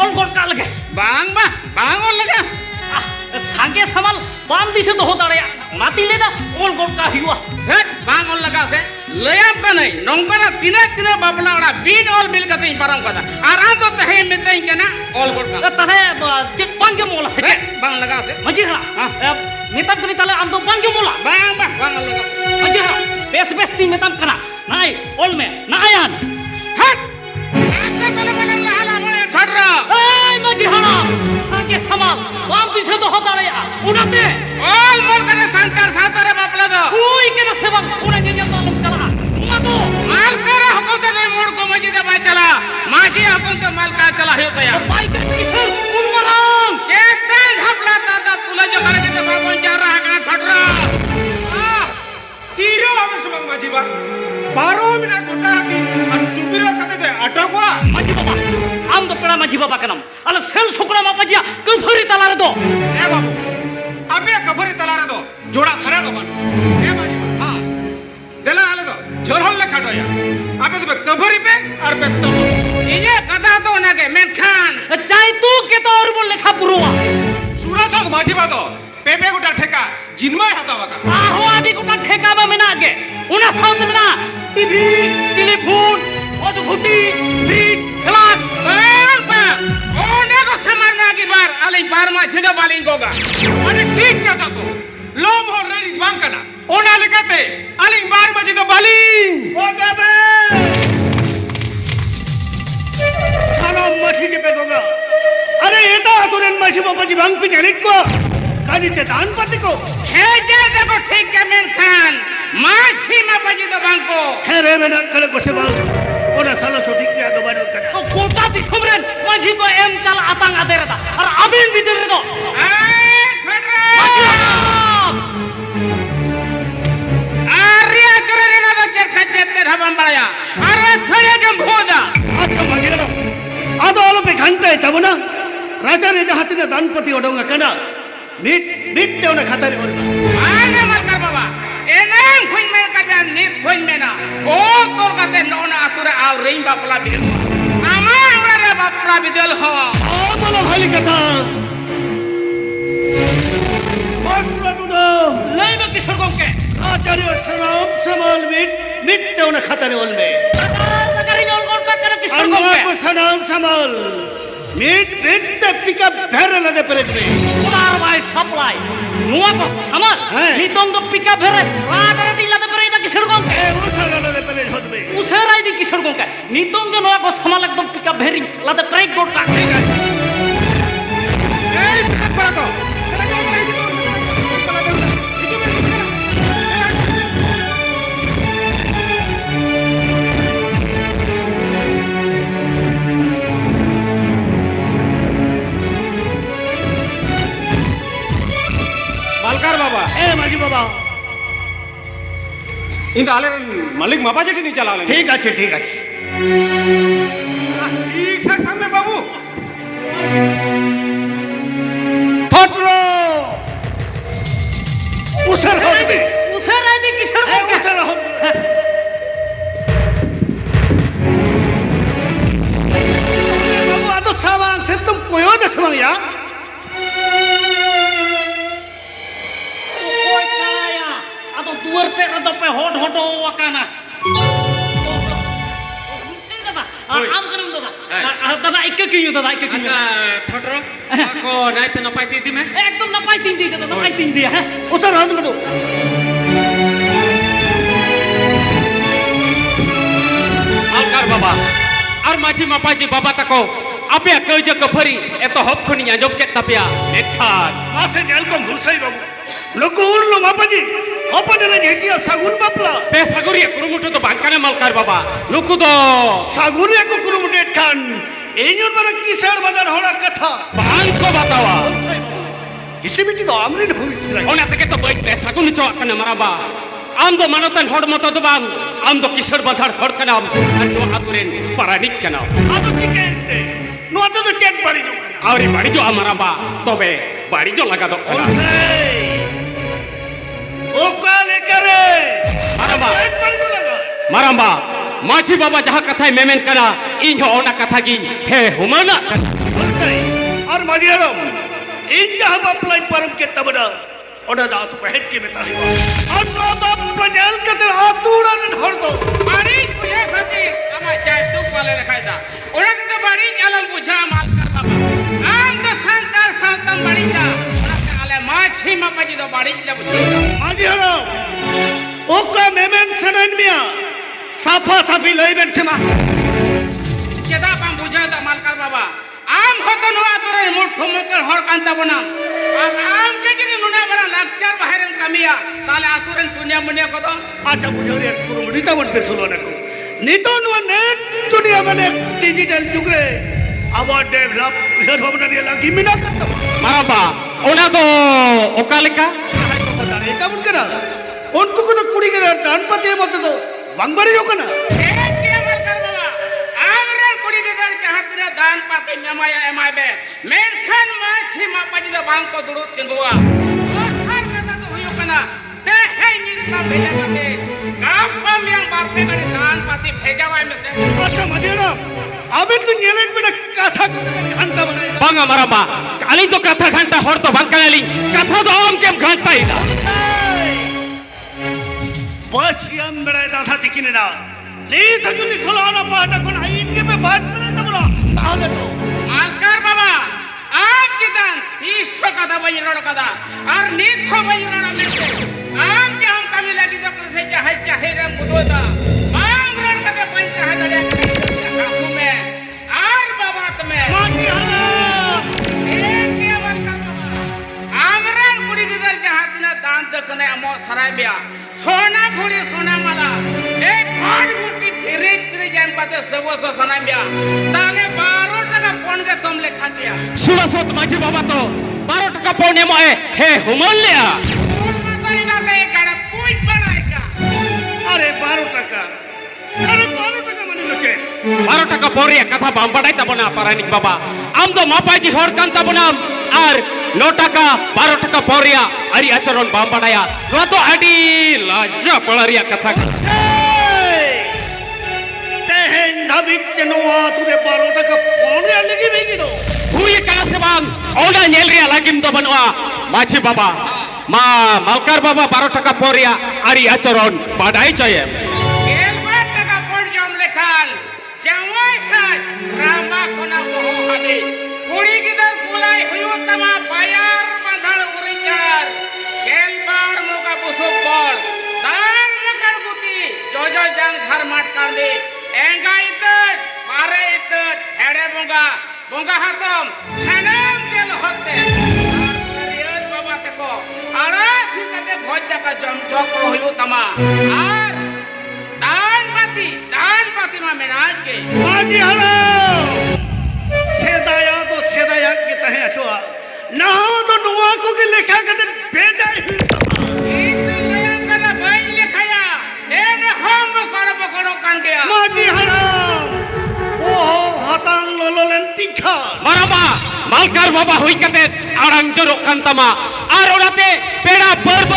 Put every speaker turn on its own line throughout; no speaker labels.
ᱚᱞ ᱜᱚᱫ ᱠᱟᱜ ᱞᱮᱜᱮ
ᱵᱟᱝ ᱚᱞ ᱞᱮᱜᱮ
ᱥᱟᱸᱜᱮ ᱥᱟᱢᱟᱞ ᱵᱟᱢ ᱫᱤᱥᱟᱹ ᱫᱚᱦᱚ ᱫᱟᱲᱮᱭᱟᱜ ᱚᱱᱟᱛᱤᱧ ᱞᱟᱹᱭᱫᱟ ᱚᱞ ᱜᱚᱫ ᱠᱟᱜ ᱦᱩᱭᱩᱜᱼᱟ
ᱦᱮᱸ ᱵᱟᱝ ᱚᱞ ᱞᱟᱜᱟᱜ ᱥᱮ ᱞᱟᱹᱭᱟᱢ ᱠᱟᱹᱱᱟᱹᱧ ᱱᱚᱝᱠᱟᱱᱟᱜ ᱛᱤᱱᱟᱹᱜ ᱵᱟᱯᱞᱟ ᱚᱲᱟᱜ ᱵᱤᱱ ᱚᱞ ᱵᱤᱞ ᱠᱟᱛᱮᱧ ᱯᱟᱨᱚᱢ ᱠᱟᱫᱟ ᱟᱨ ᱟᱢ ᱫᱚ ᱛᱮᱦᱮᱧ ᱢᱮᱛᱟᱹᱧ ᱠᱟᱱᱟ ᱚᱞ ᱜᱚᱫ ᱠᱟᱜ
ᱛᱟᱦᱞᱮ ᱪᱮᱫ ᱵᱟᱝᱜᱮᱢ ᱚᱞᱟ ᱥᱮ ᱪᱮᱫ
ᱵᱟᱝ ᱞᱟᱜᱟᱜ ᱥᱮ
ᱢᱟᱺᱡᱷᱤ ᱦᱟᱲᱟᱢ ᱢᱮᱛᱟᱢ ᱠᱟᱹᱱᱟᱹᱧ ᱛᱟᱦᱞᱮ ᱟᱢ ᱫᱚ ᱵᱟᱝᱜᱮᱢ ᱚᱞᱟ
ᱵᱟᱝ ᱚᱞ ᱞᱟᱜᱟᱜ
ᱢᱟᱺᱡᱷᱤ ᱦᱟᱲᱟᱢ ᱵᱮᱥ ᱛᱤᱧ ᱢᱮᱛᱟᱢ ᱠᱟᱱᱟ ᱱᱟᱭ ᱚᱞ ᱢᱮ ᱱᱟᱭᱟᱱ
ᱦᱮᱸ ᱛᱟᱦᱞᱮ ᱵᱟᱞᱮᱢ ᱞᱟᱦᱟ ᱵᱚᱞᱮ ᱪᱷᱚᱰᱨᱟ
এই মাঝি হারাম সাঁকে সামাল বাম দিশে দহ দাঁড়ায়া ওনাতে
ᱚᱞ ᱢᱚᱞ ᱠᱟᱱᱟ ᱥᱟᱱᱛᱟᱲ ᱥᱟᱶᱛᱟ ᱨᱮ ᱵᱟᱯᱞᱟ ᱫᱚ
ᱩᱭ ᱠᱮᱱᱟ ᱥᱮ ᱵᱟᱝ ᱚᱱᱟ ᱧᱮᱧᱮᱞ ᱫᱚ ᱟᱞᱚᱢ ᱪᱟᱞᱟᱜᱼᱟ ᱚᱱᱟ ᱫᱚ
ᱢᱟᱞᱠᱟᱨᱟ ᱦᱚᱠᱚ ᱛᱮ ᱢᱳᱲ ᱠᱚ ᱢᱟᱹᱡᱷᱤ ᱫᱚ ᱵᱟᱭ ᱪᱟᱞᱟᱜᱼᱟ ᱢᱟᱹᱡᱷᱤ ᱦᱚᱯᱚᱱ ᱛᱮ ᱢᱟᱞᱠᱟ ᱪᱟᱞᱟᱜ ᱦᱩᱭᱩᱜ ᱛᱟᱭᱟ
ᱵᱟᱭ ᱠᱤᱥᱟᱹᱲ ᱩᱱᱢᱟᱨᱟᱝ
ᱪᱮᱛᱟᱱ ᱦᱟᱯᱞᱟ ᱛᱟᱫᱟ ᱛᱩᱞᱟᱹ ᱡᱚᱠᱷᱟ ᱞᱟᱹᱜᱤᱫ ᱫᱚ ᱵᱟᱵᱚᱱ ᱡᱟᱣᱨᱟ ᱟᱠᱟᱱᱟ ᱪᱷᱚᱰᱨᱟ
ᱛᱤᱨᱮ ᱟᱵᱮᱱ ᱥᱩᱢᱟᱝ ᱢᱟᱹᱡᱷᱤ ᱵᱟ ᱯᱟᱨᱚ ᱢᱮᱱᱟᱜ ᱜᱚᱴᱟ ᱦᱟᱹᱛᱤ ᱟᱨ ᱪᱩᱵᱤᱨᱟ ᱠᱟᱛᱮ ᱫᱚ ᱟᱴᱚᱠᱚᱜᱼᱟ
মাঝি বাবা আম তো পেড়া মাঝি বাবা কেনাম আলে সেল শুকনা মাপাজিয়া কফরি তালারে দো
এ বাবু আপে কবরি তালারে দো জোড়া ছাড়া দো এ মাঝি হ্যাঁ দেলা আলে দো ঝরহল লেখা দয়া আপে তো কবরি পে আর পে তো
ইয়ে কথা তো নাগে মেনখান
চাই তু কে তো আর বল লেখা পুরোয়া
সুরাচক মাঝি বা দো পেপে গোটা ঠেকা জিনময় হাতাওয়া কা
আরো আদি গোটা ঠেকাবা মেনাগে ওনা সাউন্ড মেনা টিভি টেলিফোন অটোভুটি ফ্রিজ ফ্লাক্স
ওনে কো সমার নাগি বার আলাই বার মাঝি দো বালিং গোগা
আরে ঠিক কথা তো লোম হল রেডি বাঙ্কানা ওনা লেখাতে আলিং বার মাঝি দো বালিং ওগাবে
সালাম মাঝি কে পেগোগা আরে এটা আতরেন মাঝি বাবাজি ভাঙপি জানিত কো কাজিতে দান পাতি কো
হে যে দেখো ঠিক কে মেনখান মাঝি মাপাজি দো বাংকো
হ্যাঁ রে বেনা কালে বসে বল ওনা সালা সঠিক রে দো বাড়ি কানা
গোটা দিসমরেন মাঝি কো এম চাল আতাং আদেরদা আর আবিন ভিতরে দো
আরে আচরে রে না চের খাচ্চে ধাবাম বাড়ায়া আরে থরে কে ভোদা
আচ্ছা মাগিরা আদো অল্পে ঘন্টায় তব না রাজা রে হাতিনে দানপতি ওডঙ্গা কানা মিট ওনা খাতারে বলবা
আরে মালকার বাবা এনাম খুইন মে কাবে নিত খুইন মে না ও তো কাতে ননা আতুরে আও রেইন বাপলা বিদল আমা ওরে বাপলা বিদল হ
ও বলো ভালি কথা বন্ধুরা
লাইবা কিশোর গঙ্কে
আচার্য সালাম সামাল মিট ওনা খাতারে বলবে
তাকারি জল গল কাকরা কিশোর
আল্লাহ
গঙ্কে
কো সালাম সামাল মিট পিকআপ ভেরে লাগে পেরেছে
ওনার ভাই সাপ্লাই নোয়া কো সামার
হ্যাঁ।
নিতঙ্গ পিকা ভেরে রাডারাটি লাদে পারে না কিশোর গঙ্কে
এ উসালা লাগে পেরে হবে
উসেরাই দি কিশোর গঙ্কে নিতঙ্গ নোয়া কো সামাল একদম পিকা ভেরি লাদে প্রাই গোট কা ঠিক আছে
এই পড়া তো মালকার বাবা
এ মাঝি বাবা
ইন্দা আলে মালিক মাপা যেটি নি চালালে
ঠিক আছে
ঠিক ঠাক সামনে বাবু
ফটর উসার হবে
উসেরাই দি কিশোর
এ
গঙ্কে
উসার হবে বাবু আতো সামান সে তুম কোয়ো দে সময়া
ওই কায়া আদো দুয়ারতে আদো পে হট হটো ওয়াকানা আম করম দাদা দাদা ইকে কিউ দাদা ইকে কিউ
ঠটর কো নাইতে নপাই দিতি মে
একদম না পাই তিন দি দাদা না পাই তিন দি হ্যাঁ
উসার হবে না তো
মালকার বাবা আর মাঝি মাপাজি বাবা তাকো আপে কই যে কফরি এত হপ খুনি আজব কে তাপিয়া মেখান
মাসে নেলকম হুলসাই বাবু লোক উড়লো মাপাজি অপনের ঘেসিয়া সাগুন বাপলা
বে সাগরিয়া কুরুমুটু তো বাঙ্কানে মালকার বাবা লুকু তো
সাগুন এক কুরুমুটেট খান এই জন মানে কিসার বাজার হড়া কথা
বাঙ্কো বাতাওয়া
হিসেবিটি তো আমরিন ভবিষ্যৎ
ওনা থেকে তো বই বে সাগুন চো কানে মারাবা আম দো মানতন হড় মতো তো বাম আম দো কিশোর বাঁধার হড় কানাম আর তো আতুরেন পারানিক কানাম
আদো কি কেনতে নো আতো তো চেট বাড়ি দো
আরে বাড়ি জো আমারাবা তবে বাড়ি জো লাগা দো
ও কালে করে
মারাবা
চেট বাড়ি দো লাগা
মারাম্বা माझी बाबा जहाँ कथा मेमेन करा इन हो ओना कथा गिन हे हुमाना
और मजियारम इन जहाँ बापलाई परम के तबना ओना दातु पहन के में ताही और नो बाप पंजाल के तेरा आतूड़ा ने ढोर दो
बाड़ी बुझे खातिर আমার চাই টুক পালে রাখাই দা ওরা তো বাড়ি গেলাম বুঝা মালকার বাবা আম তো সান্তার সাঁওতাম বাড়ি দা ওরা আলে মাছি মাপাজি তো বাড়ি গেলে বুঝি
मजियारम ओका मेमेन सनन मिया साफा साफी लइबेन सेमा
কেদা পাম বুঝা দা মালকার বাবা আম হতো নোয়া তোরে মুঠো মুখের হর কান্তা বনাম আর আম কে যদি নুনা বড় লাকচার বাহিরেন কামিয়া তাহলে আতুরেন চুনিয়া মুনিয়া কত
अच्छा मुझे और एक पुरुमड़ीता बन पे सुलो नको नीतो नुआ नेट दुनिया में एक डिजिटल जुग रे अब डेवलप इधर भवना दिया लगी मिना करता
माराबा ओना तो ओकालिका
है तो पता नहीं कब करा उनको को कुड़ी के दान पते मत तो बंगबड़ी हो कना
एक के मालकार बाबा আমরে কুড়ি গেদার চাহাতরে দান পাতে মেমায়া এমাইবে মেনখান মাছি মাপাজি দা বাং কো দুড়ু তিঙ্গুয়া ওখার কথা তো হইও কানা দেখাই নিতা ভেজা কাতে কাপম yang বারপে গাড়ি দান পাতে ভেজাওয়াই মেসে
अच्छा मजेरा अबे तू नेलेट में कथा को घंटा बनाएगा
बांगा माराबा काली तो कथा घंटा हर तो बंकाली कथा तो आम केम घंटा ही दा
बस यम बड़ा दादा तिकिने ना नी तो जुनी सुलाना पाटा को आई इनके पे बात करे तो बोला ताले तो
মালকার বাবা আম কি দান 300 কথা বইরড় কথা আর নিথ বইরড় মেসে আম যে হাম কামি লাগি তো করে চাহে চাহে রে মুদোদা আম রড় কথা পয়সা হাজারে কাকু মে আর বাবা তুমি
माजी हला
एक के मालकार बाबा আমরান কুড়ি গেদার জাহাতিনা দান দকনে আমো সরাই বিয়া সোনা ঘুড়ি সোনা মালা এই ঘড় গুটি ফিরে ফিরে যাম পাতে সবস সোনা বিয়া তাহলে 12 টাকা পনকে তোমলে খাতিয়া
सुना सोत माझी बाबा तो 12 टका पौने मोए हे हुमल्ल्या
মাতারি গাতে গাড়া পুই বানাইকা
अरे 12 टका मनी लगे
12 टका पोरिया कथा बामबाडाई तबना पारानिक बाबा आम तो मापाजी हर कांता बनाम और 9 टका 12 टका पोरिया अरि आचरण बामबाडाया नो तो आडी लाजा पळरिया कथा
तेहेन धबिक तेनुआ तुरे 12 टका पौने लगी बेगी दो
हुई कला से बाम ओना नेलरिया लागिम तो बनवा माझी बाबा मा मालकार बाबा 12 टका पोरिया अरि आचरण बाडाई चाहिए
12 টাকা পন জম লেখাল জামাই সাজ রামা কোনা বহু হাদে কুড়ি গিদার কুলাই হইও তামা পায়ার বাঁধার উড়ি চাড়ার গেলবার মোকা বসুক বল দান মুখার গুতি জজ জাং ঝার মাঠ কান্দে এঙ্গা ইতট পারে ইতট হেড়ে বঙ্গা বঙ্গা হাতম সানাম তেল হতে রিয়াজ বাবা তেকো আড়াসি কাতে ভোজ দেখা জম জক হইও তামা আর दान पाती मा मेनाज के
माजी हला सेदाया के तहे अचोआ ना तो नुआ को के लेखा के भेजा ही
इस लेम कला भाई लिखाया एने हम बकड़ो कान गया
माजी हला ओ हतांग लोलन तिखा
माराबा मालकार बाबा हुई कते आड़ांग जरो कांतामा आर ओराते पेड़ा पर्व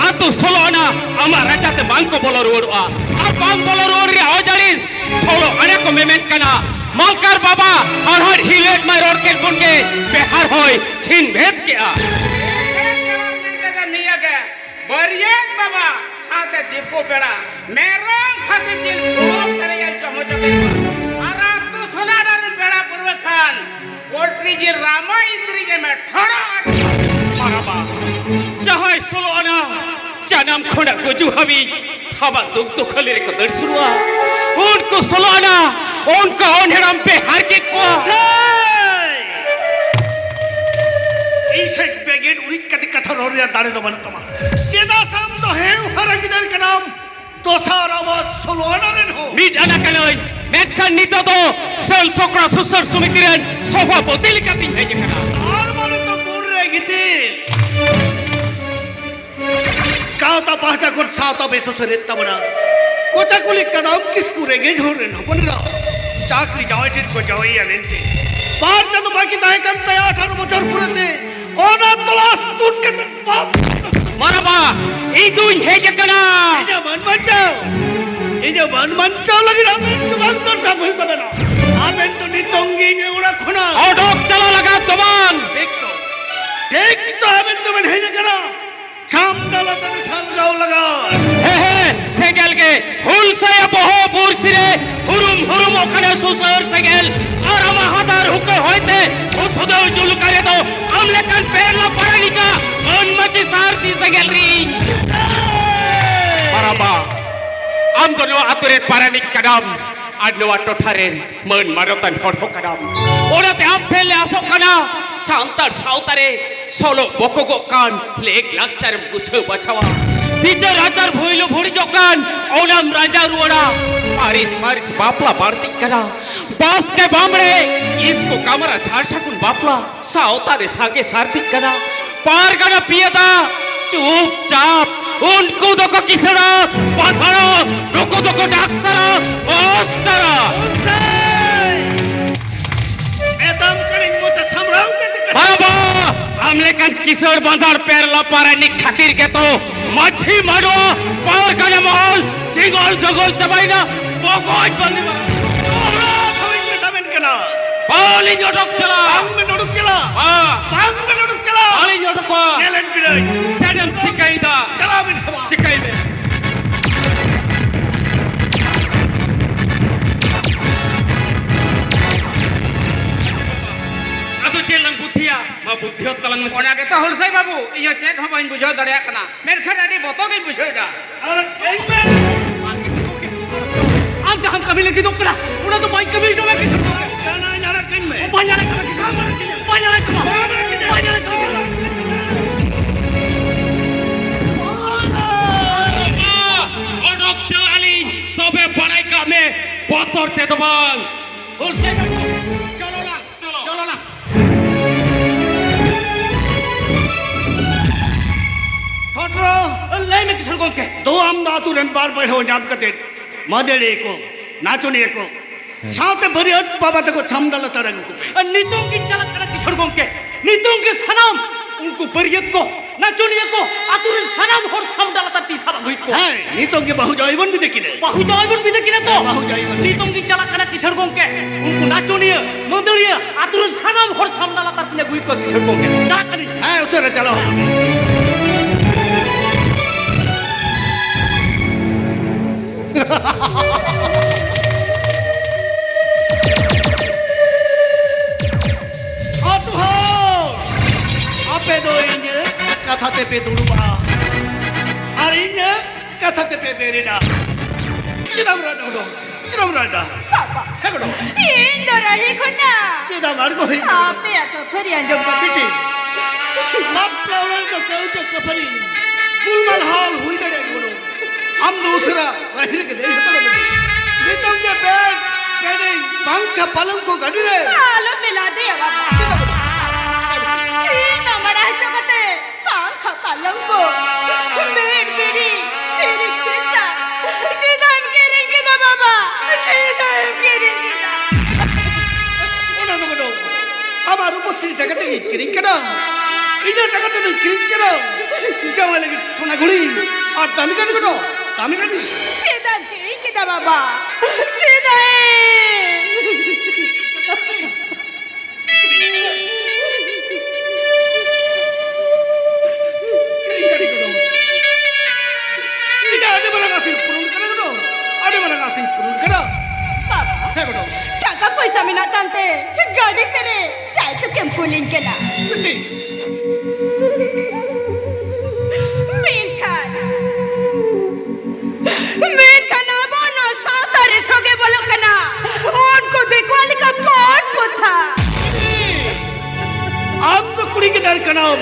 आतु सोलोना आमा राजाते बांको बोलो रोडवा आर बांग बोलो रोड रे औजारिस सोलो अने को मेमेन कना मालकार बाबा और हर हिलेट माय रोड के गुनगे बेहार होय छिन भेद किया
निया के बरियत बाबा साथे दीपो बेड़ा मेरो फांसी जिल खूब करे या चमचके और तू सोलाडर बेड़ा पूर्व खान पोल्ट्री जिल रामा इंद्री के में ठड़ा
माराबा चाहे सोलोना जानम खोड़ा गुजु हबी हवा दुख दुख ले को दर्शुआ उनको सोलोना उनका ओनहरम पे हार के को
इसे बेगेन उरी कटी कथा रोरिया दाड़े दो बन तमा चेदा साम तो है हरंग दल के नाम तो सारा वो सोलोना रे हो
मीट अना कनोय मेथन नितो तो सल सोकरा सुसर सुमितिरन सोफा बोतल कती है जे कना
और बोले तो बोल रहे गीते कावता पाटा को सावता बेसो से रेता बना कोता कुली कदम किस कुरे गे झोर रे न बन रा चाकरी जावे टिट को जावे या लेंते पार जब बाकी ताहे कम तया 18 बছর पूरे थे ओना तलाश टूट के माराबा
ई दुई है जे कना
इने मन बचाओ এই যে বনমঞ্চাও লাগি রামেন তো বান্তরটা ভুলতে হবে না আবেন তো নিতঙ্গি যে ওরা খোনা
অডক চালা লাগা তোমান
ঠিক তো আবেন তো হেই না কেন সামদালা তাকে সালগাও লাগা
হে হে সেগেল কে হুলসায় বহু বুরসিরে হুরুম হুরুম ওখানে সুসর সেগেল আর আমার হাতার হুকে হইতে উঠুদৌ জুলকারে তো আমলে কান পেরলা পারানিকা মনমতি সারতি সেগেল রি Maraba, am dono aturen paranik kadam, adno atotaren men marotan horho kadam. Orate am phele aso kana, santar sautare solo bokogo kan leg lakchar guche bachawa. Biche rajar bhuilu bhuri jokan, onam raja ruora. Maris bapla bartik kana. Bas ke bamre, isko kamara sarshakun bapla, sautare sage sartik kana. Par kana piyata, chup chap. उनको दोको किसरा पाथरा रोको दोको डाक्तरा ओस्टरा
এদম করিং মতে সামরাও
बाबा हमले कन किशोर बंदर पेरला पारानी खातिर के तो मच्छी मारो पावर कने महल जिगोल जगोल चबाइना बगोज बंदी
ওরা খাবেন মেটাবেন কেন
पाली जोटक चला
আঙ্গে নড়ুক কেলা
हां
আঙ্গে নড়ুক কেলা
पाली जोटक
নেলেন বিরাই
चडम चिकाइदा
কালাবেন সবা
चिकाइदे अदो चेलन बुद्धिया मा बुद्धियो तलंग में
ᱚᱱᱟ ᱜᱮᱛᱚ ᱦᱩᱞᱥᱟᱹᱭ ᱵᱟᱹᱵᱩ ᱤᱧ ᱦᱚᱸ ᱪᱮᱫ ᱦᱚᱸ ᱵᱟᱹᱧ ᱵᱩᱡᱷᱟᱹᱣ ᱫᱟᱲᱮᱭᱟᱜ ᱠᱟᱱᱟ ᱢᱮᱱᱠᱷᱟᱱ ᱟᱹᱰᱤ ᱵᱚᱛᱚᱨ ᱜᱤᱧ ᱵᱩᱡᱷᱟᱹᱣᱮᱫᱟ
আর এই মে
am jaham kabile ki dokra una to bai kabile jo me kisu
জানা জানা কিং মে
banyana kama kisu banyana kama banyana kama
অডক চালালি তবে বাড়াই কামে পতরতে দবান
হুলসাই বাবু চলো না চলো না
ফটরো
lay me kisu gonke
दो আমদা তুরেন পার পার হো জাম কতে মদেড়ে কো নাচনি কো সাথে ভরিয়ত বাবা তকো ছামদালা তারাঙ্গ কো
नितों की चलक करा किशोर gonke नितों के सनम उनको बरियत को नाचोनिया को आतुर सनम होर थम डाला ता तीसरा हुई को
হ্যাঁ নিতো কে বহু জয়বন দি দেখিনে
बाहु जाइबन भी देखिना तो
बाहु जाइबन।
नितों की चलक करा किशोर gonke उनको नाचोनिया मंदड़िया आतुर सनम होर थम डाला ता तीने हुई को किशोर gonke चलक करी
হ্যাঁ উসরে চলো হলো আপে দো ইঞ্জে কথাতে পে দুড়বা আর ইঞ্জে কথাতে পে বেরিনা চিরাম রাডা হেগড়ো
인도라리 군나
চিরাম আর কই
앞에야 그 퍼리안 좀
পিটি মাপলাওড়া তো কেউ তো কফরি গুলমাল হাল হুই দড়ে গুলো हम दूसरा रहिर के देख तो नितम के बेड बेडिंग पंखा पलंग को गड़ी रे
알로 밀라데 바바 이 나마라 저거데 방카 깔랑고 메드 비디 비리 비자 지금 기린기다 바바 지금 기린기다
ওনা তো গো আমার উপস্থিত জায়গাতে কি কিরিং কেন এই যে টাকাতে তুই কিরিং কেন জামা লাগি সোনা ঘুড়ি আর দামি কানি গো দামি কানি
지금 기린기다 바바 지금
কিরিং কানি গো এটা আগে বলা গাছিন পুরুন করে গো আগে বলা গাছিন পুরুন করে
바바
হ্যাঁ গো
টাকা পয়সা মিনা তান্তে গাড়ি পেরে চাই তো কেম কুলিং কেনা
পিটি
मीर खान अब ना सातारे सोगे बोलो कना उनको देखो वाली का कौन पुथा
आम तो कुड़ी के दर का नाम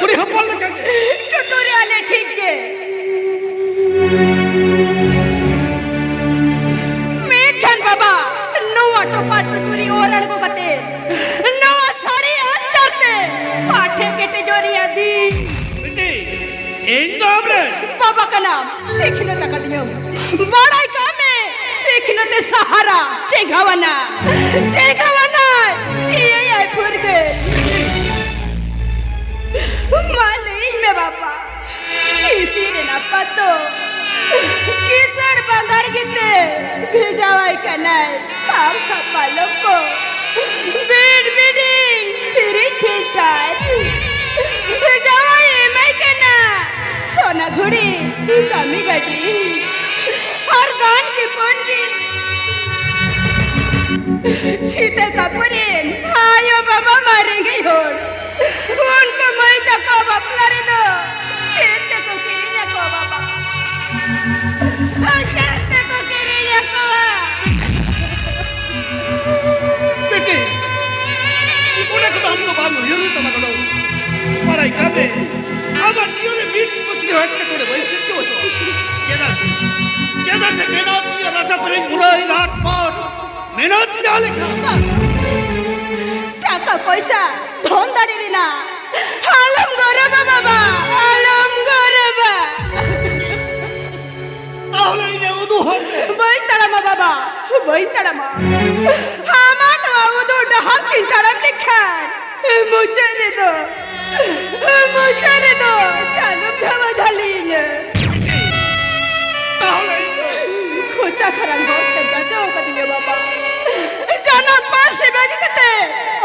कुड़ी हपल लगा
टुटुरे वाले ठीक के मीर खान बाबा नवा टोपा टुटुरी ओरड़ को कते नवा साड़ी अंतरते पाठे केटे जोरी आदि
पिटी इन दामरे
बाबा का नाम सीखने तक दियो बड़ाई काम है सीखने ते सहारा चेगावना जिए ये फुर्गे मालिक में बाबा किसी ने ना पतो किसर बंदर की कमी घटी और गान की पंडित सीते कपूरेन आयो बाबा मारेंगे होड़ उनको मैं तको बपला रे दो सीते को किरिया को बाबा सीते को किरिया को
बेटे उन्हें तो हमको बात नहीं होती तो मतलब पढ़ाई करते अब जियो ने बीट कुछ हट के थोड़े वैसे क्यों तो केदार से मेहनत किया राजा पर एक बुरा ही रात पार मेहनत डाले
টাকা পয়সা ধন দাঁড়িয়ে না আলম গরবা বাবা আলম গরবা
তাহলে এই যে উদু হবে
বই তাড়ামা বাবা বই তাড়ামা আমার নোয়া উদু ডাহার তিন তাড়াম লেখা মুচারে দো জানুম ধামা ঝালিয়ে
তাহলে
খোঁচা খারাপ হতে গাজো কদিয়ে বাবা জানা পাশে বেজে গেতে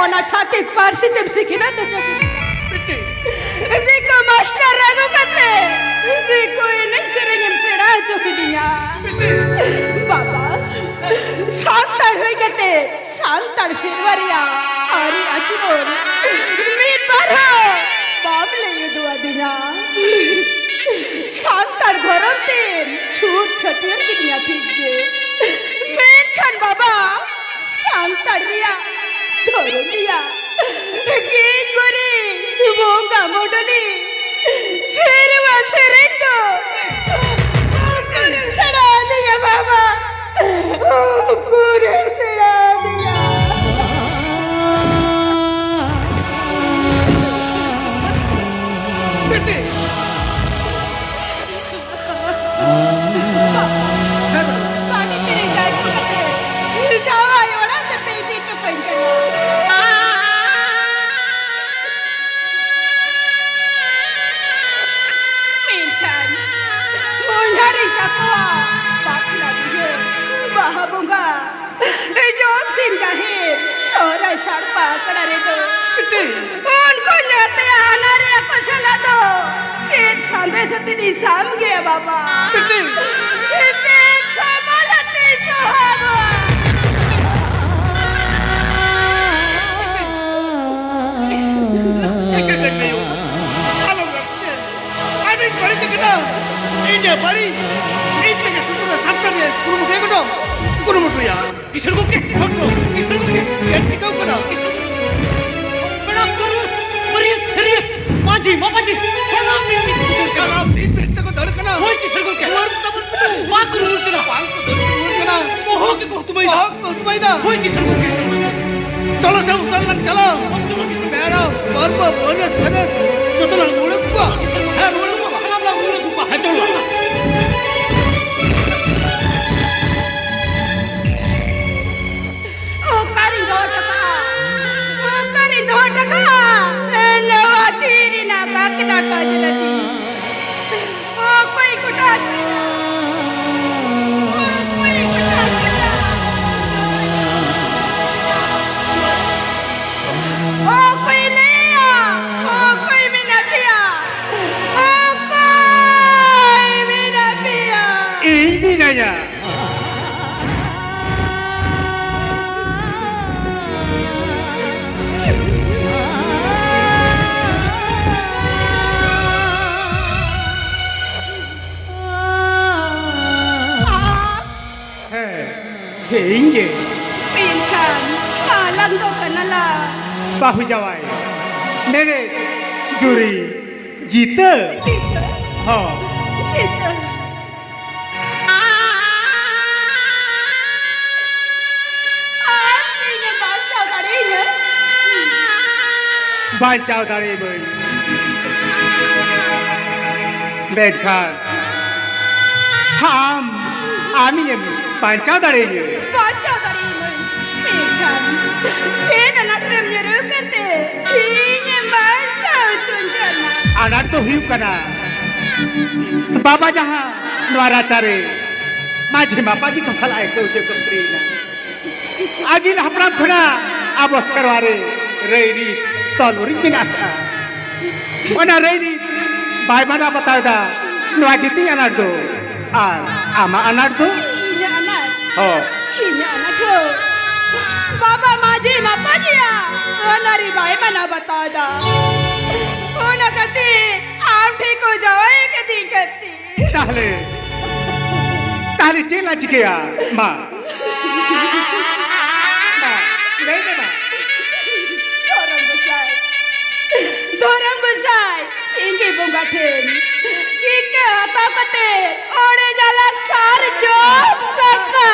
ওনা ছাতি পাশে তেম শিখিনা তো
বেটে
देखो मास्टर रागो करते देखो इन्हें सेरेंगम सेड़ा चुकी दिया बाबा सांताड़ हुई करते सांताड़ सिरवरिया आरी अचरोल मीर बारा बाबले ये दुआ दिया सांताड़ घरों तेम छूट छटियर की दिया ठीक गे मेन खान बाबा सांताड़ रिया धरो लिया কি করে বোঙ্গা মোডলি সেরবা সেরেতো করে ছড়া দিয়া বাবা করে ছড়া দিয়া
বেটে
पानी तेरे जाए तो कते जावा योड़ा से पेटी तो कहीं करना Minkan Monari takwa Bakla diye Bahabunga Job sin kahir Sorai sarpa kadare do
বেটে
उनको जाते आना रे को चला दो चेत संदेश तिनी साम गया बाबा
बेटे
चेत संभालते सुहागो
क्या कर रहे हो आलो रखते अरे बड़ी दिक्कत इंडिया बड़ी इतने के सुपर सब कर दिया कुरुमु के करो कुरुमु तो यार
किशोर को के किशोर को के
सेट क्यों करा
प्रणाम करो मरियत खरियत माजी मामाजी प्रणाम मिल
शराब तीन मिनट को धड़कना
होय किशोर को के
और तब
वा करू मुर्तना
पांच को धड़कना
ओहो के को तुम्हें
बहुत तो तुम्हें ना
होय किशोर को के
चलो से उतर लग चलो
चलो किशोर
मेरा पर्व बोले थे जो तो लग उड़क हुआ है उड़क हुआ
प्रणाम ला उरे गुपा
है चलो
ओ करी दो टका नवा तीरी ना काकना काजलती ओ कोई कुटा ओ कोई ले आ ओ कोई भी ना पिया ओ कोई भी ना पिया
इंदी गया इंगे
Pinkan, kalang do kanala.
बाहु जवाई मेरे जुरी जीते हाँ
Kita. Artinya baca darinya.
बांचाओ दाड़ी बई बैठ कर हम आमी ये बांचाओ दाड़ी ये
Baca darinya. Pinkan. Cina nadrem nyerukante. Inya baca cunjana.
anak तो हिउ कना बाबा जहाँ द्वाराचारे माझे बापाजी कसा लायक होते कप्रीना आगिल हपरा खुना अब अस्कर वारे रेरी तलोरी बिना था वना रेरी बाय मना बताया था nua giting anak do ama anak do
Ini anak.
oh
Ini anak tu. Baba maji napa dia? Nari bayi mana batada? Ona kati, am ठीक हो जाए कति कति.
তাহলে তাহলে চেল আজকে মা মা লাই দে মা
Dorang besar, singgi bungatin. Ika atau kete, ore jalan sarjo saka.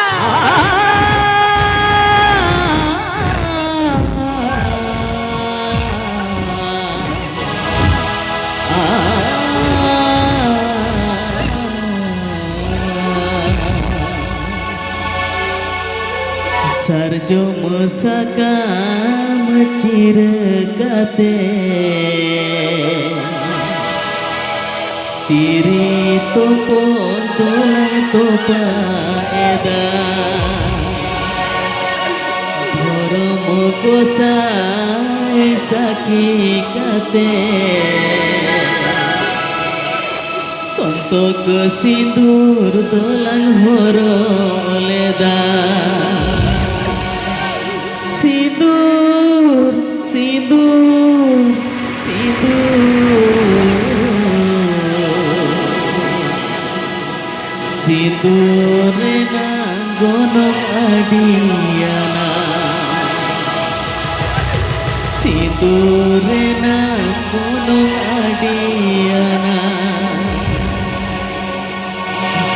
Sarjo musakam cirkate tiri topo dolai topa eda dhormo kosai sakikate sontok sindur dolang horo oleda Sidur, sidur, sidur Sidur nang gonong adiana Sidur nang gonong adiana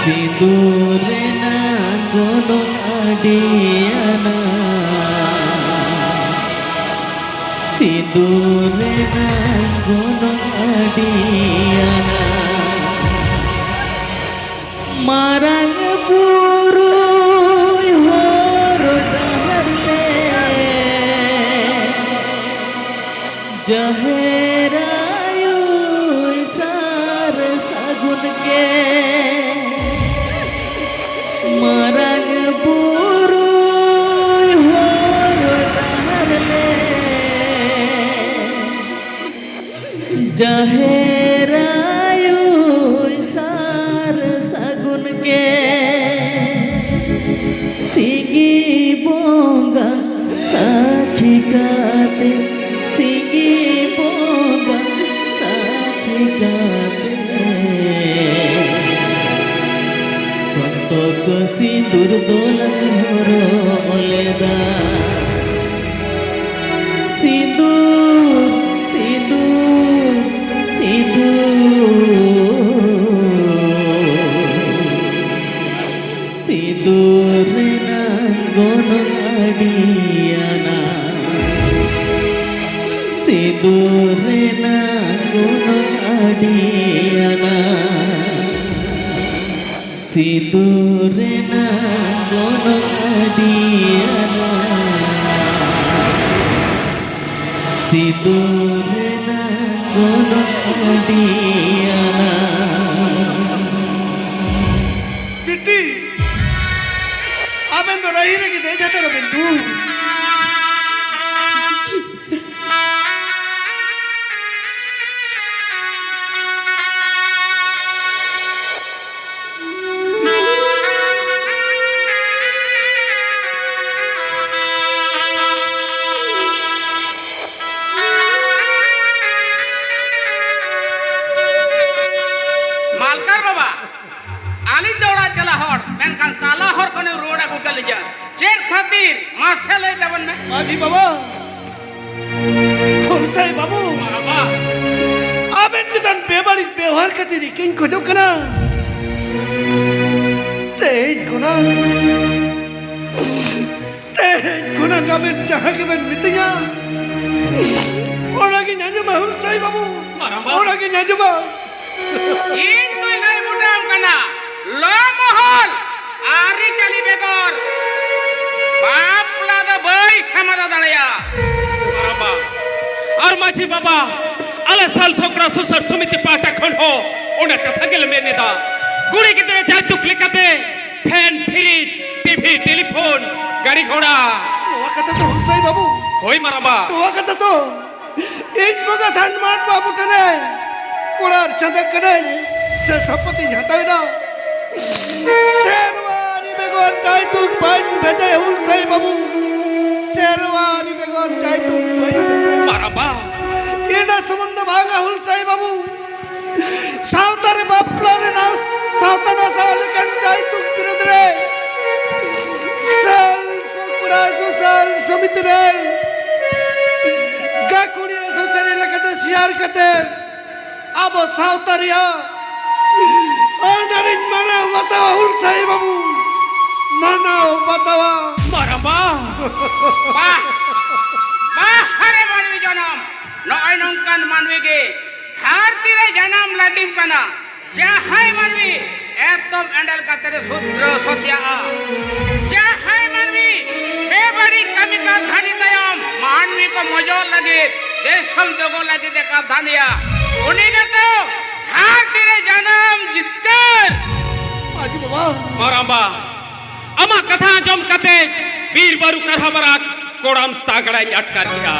Sidur nang gonong adiana Sidure nang gunung adiana marang buru horo daharle jaherayu sar sagun ke marang buru horo daharle jaherayu sar sagun ke sigi bonga sakhi kate sigi bonga sakhi kate sontok sindur dolan horo oleda sindur sindur Sidur nang gonong adiana Sidur nang gonong adiana Sidur nang gonong adiana Sidur nang gonong adiana
बिट्टी आप तो रही रही दे जाते रहो बिंदु
मालकार बाबा आलिंग दौड़ा चला हर मेनखान ताला हर कोने रोड़ा को गल जा चेन खातिर मासे ले दबन में
माजी बाबा खुलसाई बाबू आप जितन बेबारी व्यवहार करती थी किंग को जो कना तेज गुना का मैं चाह के मैं मितिया ओरा की न्याज में खुलसाई बाबू ओरा की न्याज में
इन तो इलाई मुटाम कना लो महल आरी चली बेगर बापला द बई समादा दड़या
बाबा और माझी बाबा अले साल सोकरा सुसर समिति पाटा खन हो उन्हें तसगल में नेदा गुड़ी की तरह जातुक लिखते फैन फ्रिज टीवी टेलीफोन गाड़ी घोड़ा
वो कहता तो खुलसाई बाबू
होई मराबा
वो कहता तो एक मगा धन मार बाबू तने কোড়ার চাঁদে কেনে সে সম্পত্তি ঝাঁটাই না শেরওয়ানি বেগর চাই তুক পাইন ভেজে হুলসাই বাবু শেরওয়ানি বেগর চাই তুক পাইন
মারাবা
ইনা সম্বন্ধ ভাঙা হুলসাই বাবু সাঁওতারে বাপলারে না সাঁওতানা সালিকান চাই তুক বিরোধরে সাল সকুড়া সুসার সমিতিরে গাকুড়িয়া সুসার এলাকাতে শিয়ার কাতে আবো সাঁওতারিয়া অনারিন মানাও বাতাওয়া হুলসাই বাবু মানাও বাতাওয়া
মারাবা
বাহ বাহ হারে মানবী জনম নয় নঙ্কান মানবীকে ধরতিরে জনম লাগিম কানা যাহাই মানবী একদম এন্ডেল কাতরে সূত্র সত্যা যাহাই মানবী বেবাড়ি কামিকার ধানি দয়ম মানবী को মজা লাগে দেশম জগো লাগে দেখার ধানিয়া উনি তো ধরতিরে জনম জিতकर
আজি বাবা
মারাবা আমা কথা আজম কাতে বীর বারু করহাবরা কোড়াম তাগড়াই আটকার দিয়া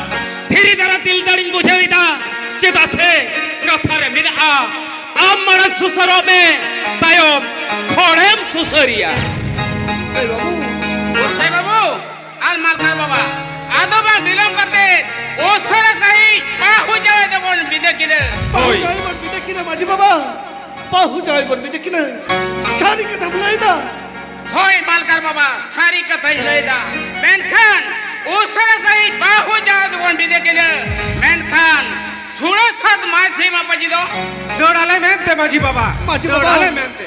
ধীরে ধীরে দিল দাড়িং বুঝাইতা চেতাছে কথারে মিনা আমার সুসরবে তায়ম খড়েম সুসরিয়া
এই বাবু
ওসাই বাবু আল মালকার বাবা আদবা দিলম কাতে ওসরা সাই বাহু যায় দেবন বিদে কিরে
ওই
জয় বন বিদে কিনা মাঝি বাবা বাহু জয় বন বিদে কিনা সারি কথা বলাই না
হয় মালকার বাবা সারি কথাই লইদা মেনখান ওসরা সাই বাহু যায় দেবন বিদে কিরে মেনখান সুড়ো সাত মাঝে মাপাজি দো
দৌড়ালে মেনতে মাঝি বাবা
মাঝি বাবা।
দৌড়ালে মেনতে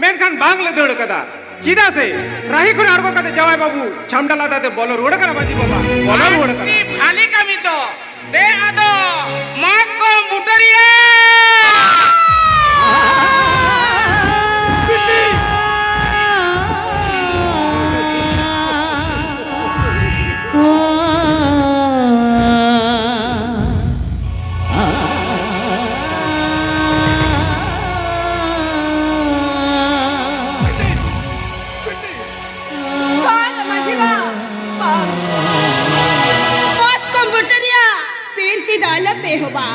মেনখান বাংলে দৌড় কদা চিদা সে রাহি করে আড়গো কাতে যাওয়াই বাবু ছামডালা দাতে বলর ওড় করা মাঝি বাবা বলর ওড় করা
কি ভালি কামি তো দে আদো মাত কম বুটরিয়া
ভাগ মাঝিবা মত কম্পিউটারিয়া বিনতি দালা পেহবা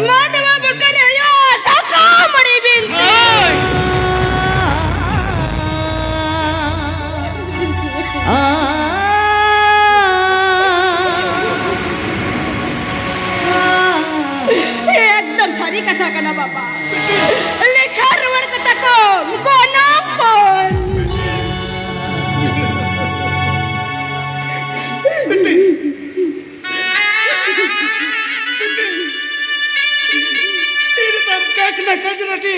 মাদবা বুটরিয়া সাকা মড়ি বিনতি एकदम सारी कथा का ना बाबा लेखा रवण कथा को नाम बोल
এরকম কাক না কাজরাটি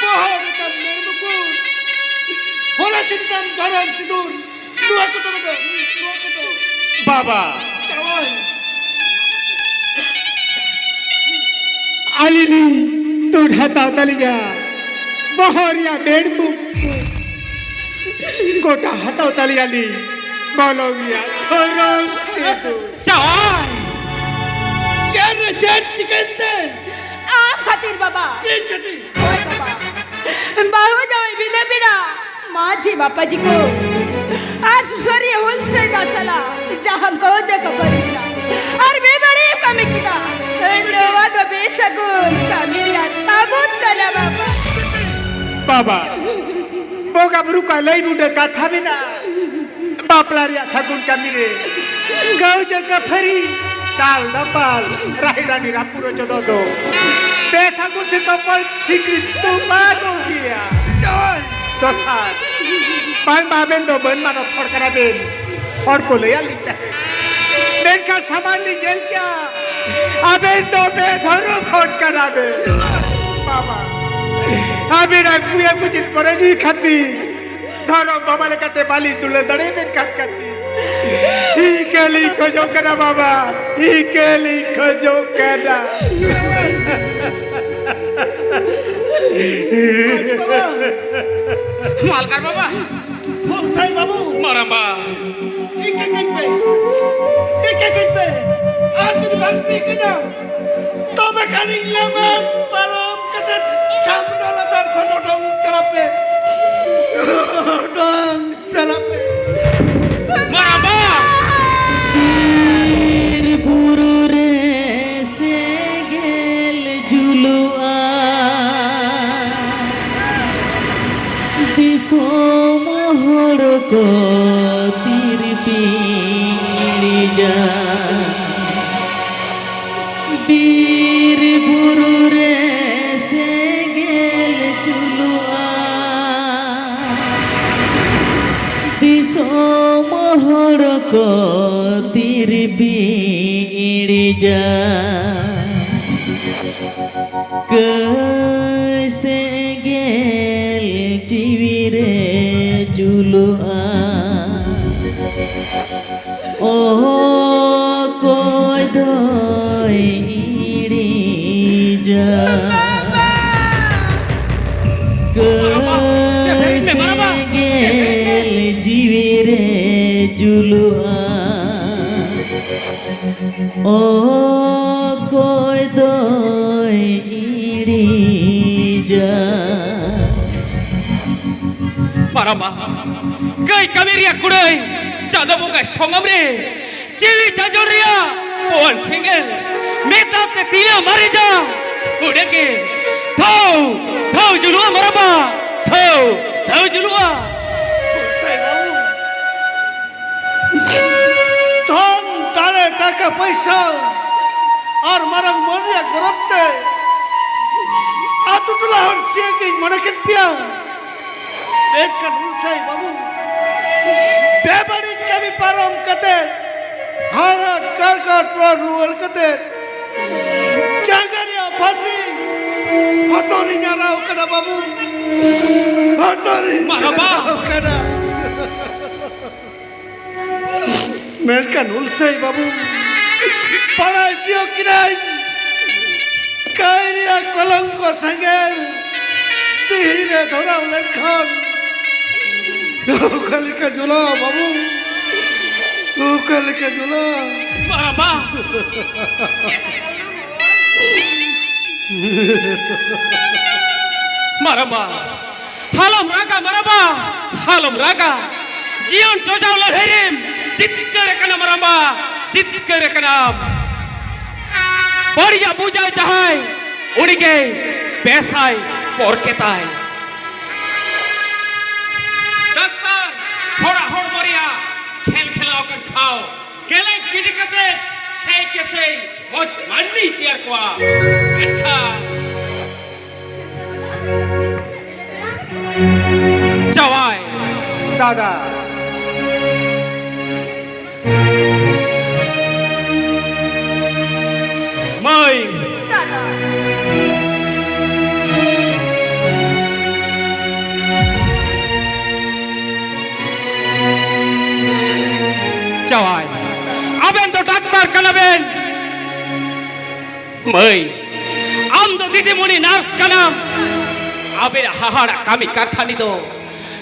পহর কাম মেরমুকুর হলা চিন্তাম গরম সিঁদুর দুয়া কত
বাবা
চাওয়াই
আলিনি তো ঢাতা তালি যা বহরিয়া বেড কু গোটা হাতাও তালি আলি বলবিয়া ধরম সিধু
চাই
চার চার চিকেনতে
आप खातिर बाबा
এই চটি
ओए बाबा बाहु जाओ बिना बिना माझी बापा जी को आज सुसरी होल से दसला जहां को जगह पर बिना और बे बड़े कमी किदा एंडो वादो बेशगुन कमिया साबुत कना बाबा
বাবা বোগা বুরুকা লই বুটে কাথা বিনা বাপলারিয়া সাগুন কামিরে গাও জায়গা ফেরি তাল নপাল রাহিরানি রাপুরো চদো বেসাগুন সে কপাল চিকরি তো মারো গিয়া
চাওয়াই
দসার পান বাবেন দো বন মানো থড়করা বেন और को ले लिखता है बेन का सामान नहीं जेल क्या अबे तो बेधरो फोन करा बे बाबा अबे ना कुया कुछ परे जी खाती धरो बाबा ले कहते बाली तुले दड़े बेन काट करती ही के लिखो जो करा बाबा ही के लिखो जो करा
আজি বাবা
মালকার বাবা
হুলসাই বাবু
মারাবা
ইকে আর যদি বাংপি কিনা তবে খালি ইলামের পারম কাতে সামনালা তার খনডং চালাপে ডং চালাপে
মারাবা
গুরু রে সে গেল জুলুয়া mohor ko tirpilija bir buru re segel chulua diso mohor ko tirpilija kesegel jiwire julua oh koi doi irija kesegel jiwire julua oh koi doi irija
Maramba, kai kamiria kudai, jada boga songamre, ciwi jajoria, pohon singgel, meta te tina marija, udah ke, thau julua maramba, thau julua.
ধন তারে টাকা পয়সা আর Marang মরিয়া গরবতে আতুটুলা হরছে কি মনে কেন পিয়া এক কান উলছাই বাবু বেবাড়ি কবি পারম কতে হারাট কারকাট রুল কতে জাঙ্গারিয়া ফাসি হটরি নারাও কনা বাবু হটরি নারাও কনা Melkan ulsai babu, parai tio kirai, kairia kolongko sangel, tihire dhorau lekhan, ukalika jula babu, ukalika jula.
Maramba, maramba, halam raga maramba, halam raga, jion jojau leherim. Jitkar kana maramba, jitkar kana. Bariya bujai jahai, unike pesai porketai. Doctor, thoda hor bariya, khel khelao kan khao. Kele kiti kate, sei ke sei, hoj manli tiar kwa. Etha. Jawai.
দাদা
Mai. Jawai. Aben to doctor kanaben. Mai. Am to didimuni nurse kanam. Abe hahara kami katha nido.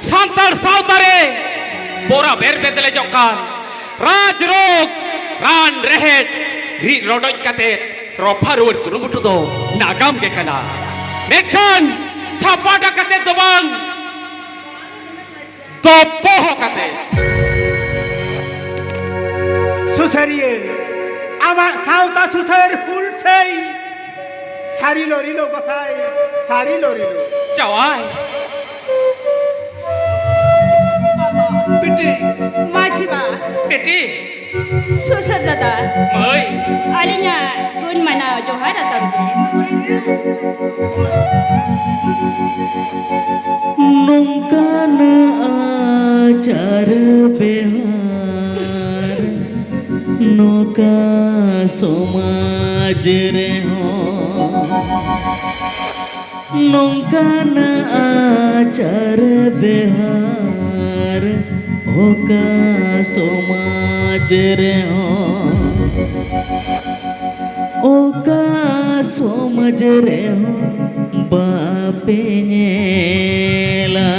Santar sautare. Pora berbedele jokan. Raj rog. Ran rehet. Ri rodoj kate. Roparur kurumutu do nagam ke kana mekan chapata kate dobang topoh kate
সুসারিয়ে আমার সাউতা সুসার ফুল সেই সারি লরিলো গোসাই সারি লরিলো
jawai
বেটি
माझी बा
বেটি
सुसर दादा
mai
alinya gun mana johar datang
nungkana ajar behar noka somaj re ho nungkana ajar behar hoka somaj re ho oka somaj re ho bape nyela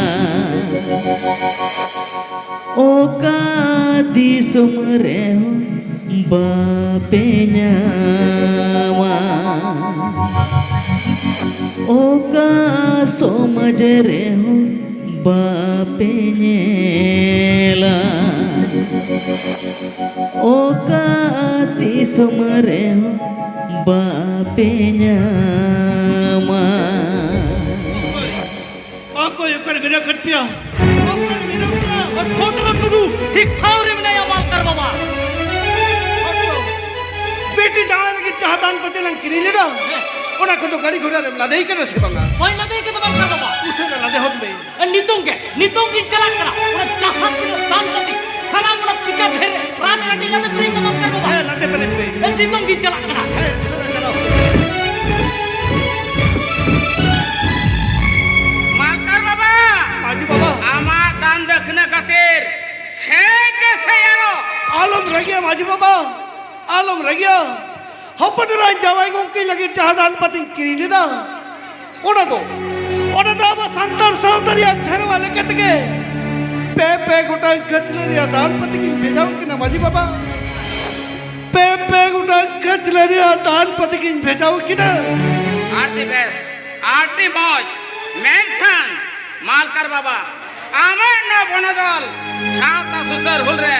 oka disum re ho bape nyawa oka somaj re ho bape nyela oka disum re ho bape nyawa
Ako yung karibina katpiya. Ako karibina katpiya.
और छोटरो टुडू ठीक ठावरे में नहीं मालकार बाबा
बेटी जाने लगी चाहतान पते lung किनी लेना ओना को तो गाड़ी घोड़ा रे लादे ही करे से बंगा
कोई लदे के तो मालकार बाबा
उसे लादे होत में
नितों की चला करा ओना चाहत के दान करती सारा मोड़ा पिका फेरे रात रात लदे प्रे तो मालकार बाबा
है लादे पने पे
नितों की चला करा
है चला
मालकार बाबा
माजी बाबा
आमा दान दक्षिणा खातीर से कैसे यारो
आलम रह गया माजी बाबा आलम रह गया हपट राय जावाई को की लगी चाहदान पति किनी लेना ओना तो अब संतर सौंदर्य घर वाले कतगे पे गुटा गचलरिया दान पति की भेजाओ कि ना माजी बाबा पे गुटा गचलरिया दान पति की भेजाओ कि ना
आरती बेस आरती मौज मेंशन मालकार बाबा आमार ना बनदल सावता सुसर हुल रे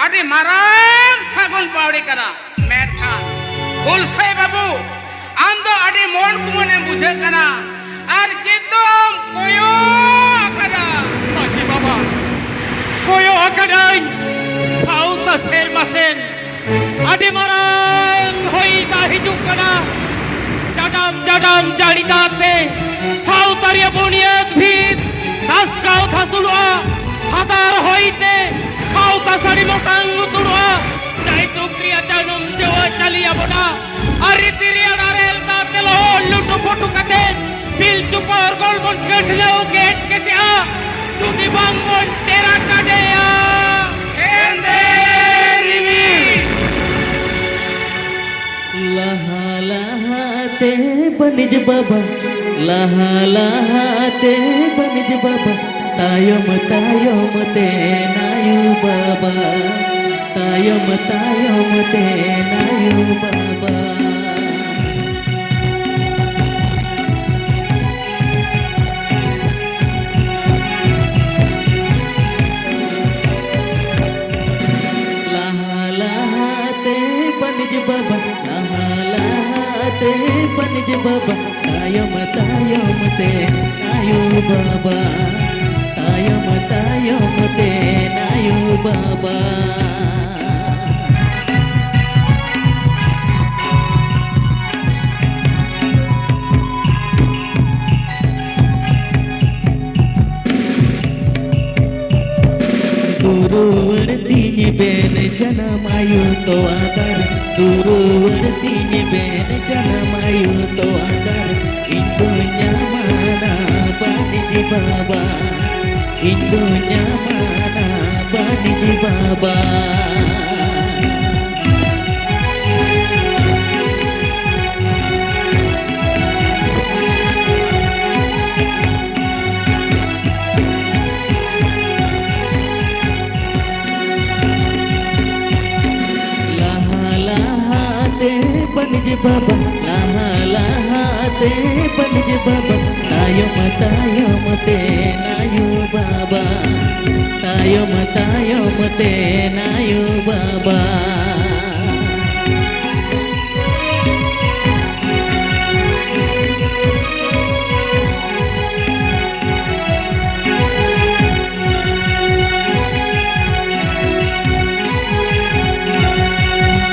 आदि मारांग सागुन पावड़ी कना मेंशन हुलसे बाबू आम तो आदि मोन कुमने बुझे कना আর চিতম কয়ো করা
মাঝি বাবা কয়ো আকাডাই সাউতা সের মাসেন আডি মারাং হইতা হিজুক কানা জাডাম জাড়িদাতে সাউতারিয়া বুনিয়াদ ভিত দাসকাও থাসুলুয়া হাতার হইতে সাউতা সাড়ি মোটাং তুড়ুয়া যাই তো ক্রিয়া জানুম দেওয়া চালিয়া বনা আর রীতিরিয়া নারেল দাতে লো লুটু ফুটু কাতে Bil cupar golbon ketlau ket ketia Tudi bangun tera kadea
এন্দেরিমি
लहा लहा ते बनिज बाबा लहा लहा ते बनिज बाबा तायम तायम ते नायु बाबा तायम तायम ते नायु बाबा बाबा लहा लहा ते बनिज बाबा तायम तायम ते नायु बाबा तायम तायम ते नायु बाबा दूरवर्तीनी बेन जनमायु तो आदर दूरवर्तीनी बेन जनमायु तो आदर इंदुnya mana baniji baba इंदुnya mana baniji baba बनिज बाबा लहा लहा ते बनिज बाबा तायम तायम ते नायु बाबा तायम तायम ते नायु बाबा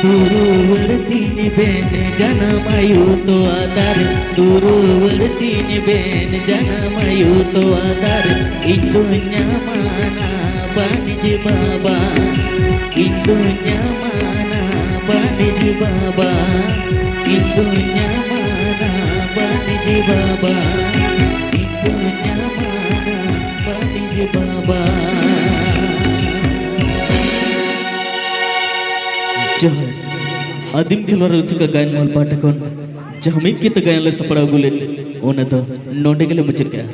दूरवर्तीनी बेन जनमायु तो आदर दूरवर्तीनी बेन जनमायु तो आदर इंदुnya mana baniji baba इंदुnya mana baniji baba इंदुnya mana baniji baba इंदुnya mana baniji baba जहर आदिम खिलवाड़ रुचिका गायन माल पाठकों जहाँ में कित गायन ले सपड़ा गुले ओना तो नोटे के लिए मुझे क्या